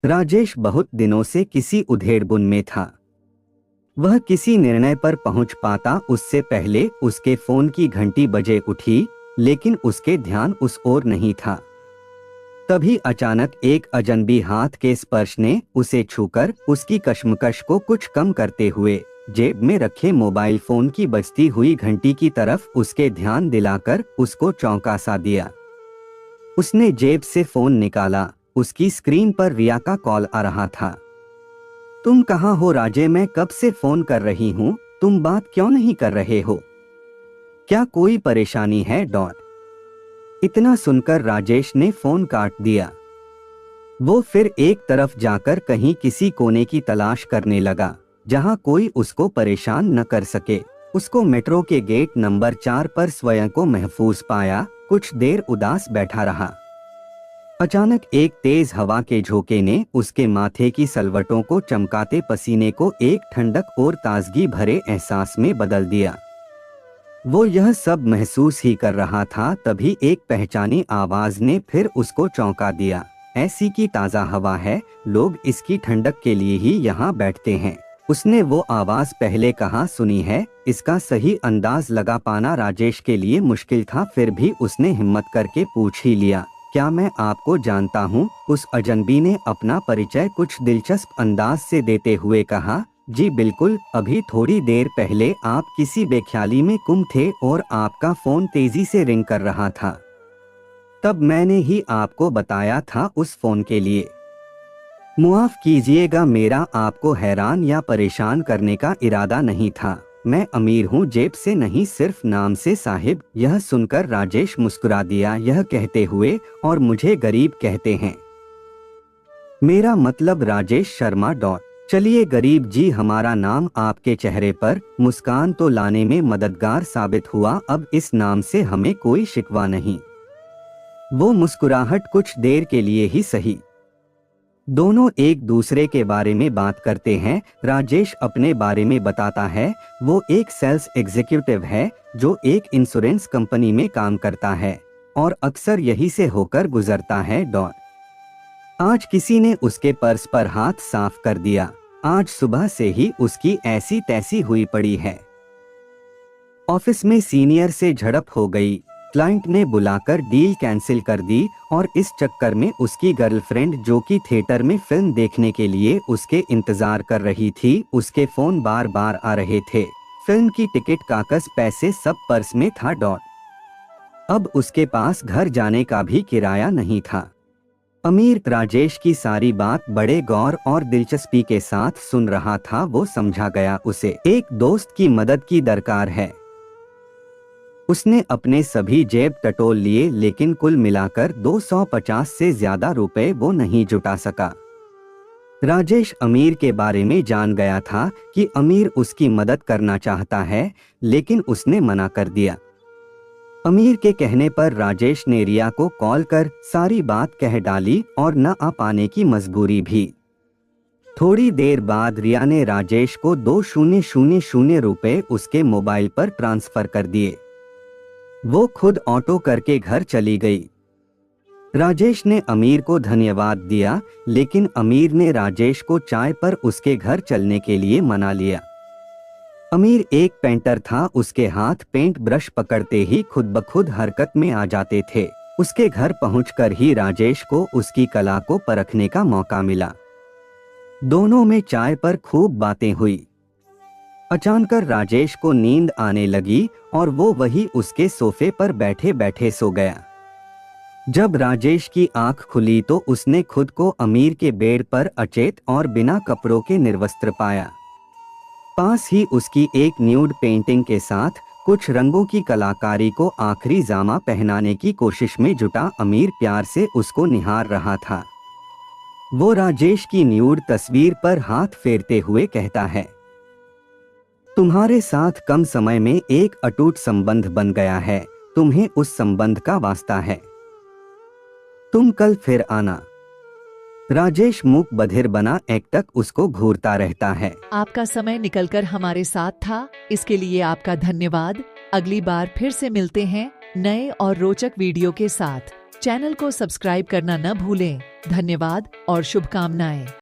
राजेश बहुत दिनों से किसी उधेड़बुन में था। वह किसी निर्णय पर पहुंच पाता उससे पहले उसके फोन की घंटी बजे उठी, लेकिन उसके ध्यान उस ओर नहीं था। तभी अचानक एक अजनबी हाथ के स्पर्श ने उसे छूकर उसकी कश्मकश को कुछ कम करते हुए जेब में रखे मोबाइल फोन की बजती हुई घंटी की तरफ उसके ध्यान दिलाकर उसको चौंका सा दिया। उसने जेब से फोन निकाला। उसकी स्क्रीन पर रिया का कॉल आ रहा था। तुम कहाँ हो राजे? मैं कब से फोन कर रही हूँ, तुम बात क्यों नहीं कर रहे हो? क्या कोई परेशानी है? इतना सुनकर राजेश ने फोन काट दिया। वो फिर एक तरफ जाकर कहीं किसी कोने की तलाश करने लगा जहां कोई उसको परेशान न कर सके। उसको मेट्रो के गेट नंबर 4 पर स्वयं को महफूज पाया। कुछ देर उदास बैठा रहा। अचानक एक तेज हवा के झोंके ने उसके माथे की सलवटों को चमकाते पसीने को एक ठंडक और ताजगी भरे एहसास में बदल दिया। वो यह सब महसूस ही कर रहा था, तभी एक पहचानी आवाज ने फिर उसको चौंका दिया। ऐसी की ताज़ा हवा है, लोग इसकी ठंडक के लिए ही यहाँ बैठते हैं। उसने वो आवाज पहले कहाँ सुनी है? इसका सही अंदाज लगा पाना राजेश के लिए मुश्किल था, फिर भी उसने हिम्मत करके पूछ ही लिया, क्या मैं आपको जानता हूँ? उस अजनबी ने अपना परिचय कुछ दिलचस्प अंदाज से देते हुए कहा, जी बिल्कुल, अभी थोड़ी देर पहले आप किसी बेख्याली में गुम थे और आपका फोन तेजी से रिंग कर रहा था। तब मैंने ही आपको बताया था उस फोन के लिए। मुआफ कीजिएगा, मेरा आपको हैरान या परेशान करने का इरादा नहीं था। मैं अमीर हूँ, जेब से नहीं, सिर्फ नाम से साहिब। यह सुनकर राजेश मुस्कुरा दिया, यह कहते हुए, और मुझे गरीब कहते हैं? मेरा मतलब राजेश शर्मा। चलिए गरीब जी, हमारा नाम आपके चेहरे पर मुस्कान तो लाने में मददगार साबित हुआ। अब इस नाम से हमें कोई शिकवा नहीं। वो मुस्कुराहट कुछ देर के लिए ही सही। दोनों एक दूसरे के बारे में बात करते हैं। राजेश अपने बारे में बताता है, वो एक सेल्स एग्जीक्यूटिव है जो एक इंश्योरेंस कंपनी में काम करता है और अक्सर यही से होकर गुजरता है। आज किसी ने उसके पर्स पर हाथ साफ कर दिया। आज सुबह से ही उसकी ऐसी तैसी हुई पड़ी है। ऑफिस में सीनियर से झड़प हो गई, क्लाइंट ने बुलाकर डील कैंसिल कर दी और इस चक्कर में उसकी गर्लफ्रेंड, जो कि थिएटर में फिल्म देखने के लिए उसके इंतजार कर रही थी, उसके फोन बार बार आ रहे थे। फिल्म की टिकट, कागज, पैसे सब पर्स में था। अब उसके पास घर जाने का भी किराया नहीं था। अमीर राजेश की सारी बात बड़े गौर और दिलचस्पी के साथ सुन रहा था। वो समझा गया उसे एक दोस्त की मदद की दरकार है। उसने अपने सभी जेब टटोल लिए, लेकिन कुल मिलाकर 250 से ज्यादा रुपए वो नहीं जुटा सका। राजेश अमीर के बारे में जान गया था कि अमीर उसकी मदद करना चाहता है, लेकिन उसने मना कर दिया। अमीर के कहने पर राजेश ने रिया को कॉल कर सारी बात कह डाली और न आ पाने की मजबूरी भी। थोड़ी देर बाद रिया ने राजेश को 2000 रुपए उसके मोबाइल पर ट्रांसफर कर दिए। वो खुद ऑटो करके घर चली गई। राजेश ने अमीर को धन्यवाद दिया, लेकिन अमीर ने राजेश को चाय पर उसके घर चलने के लिए मना लिया। अमीर एक पेंटर था, उसके हाथ पेंट ब्रश पकड़ते ही खुद ब खुद हरकत में आ जाते थे। उसके घर पहुंचकर ही राजेश को उसकी कला को परखने का मौका मिला। दोनों में चाय पर खूब बातें हुई। अचानक राजेश को नींद आने लगी और वो वही उसके सोफे पर बैठे बैठे सो गया। जब राजेश की आंख खुली तो उसने खुद को अमीर के बेड पर अचेत और बिना कपड़ों के निर्वस्त्र पाया। पास ही उसकी एक न्यूड पेंटिंग के साथ कुछ रंगों की कलाकारी को आखिरी जामा पहनाने की कोशिश में जुटा अमीर प्यार से उसको निहार रहा था। वो राजेश की न्यूड तस्वीर पर हाथ फेरते हुए कहता है, तुम्हारे साथ कम समय में एक अटूट संबंध बन गया है, तुम्हें उस संबंध का वास्ता है। तुम कल फिर आना। राजेश मूक बधिर बना एकटक उसको घूरता रहता है। आपका समय निकलकर हमारे साथ था, इसके लिए आपका धन्यवाद। अगली बार फिर से मिलते हैं नए और रोचक वीडियो के साथ। चैनल को सब्सक्राइब करना न भूलें। धन्यवाद और शुभकामनाएं।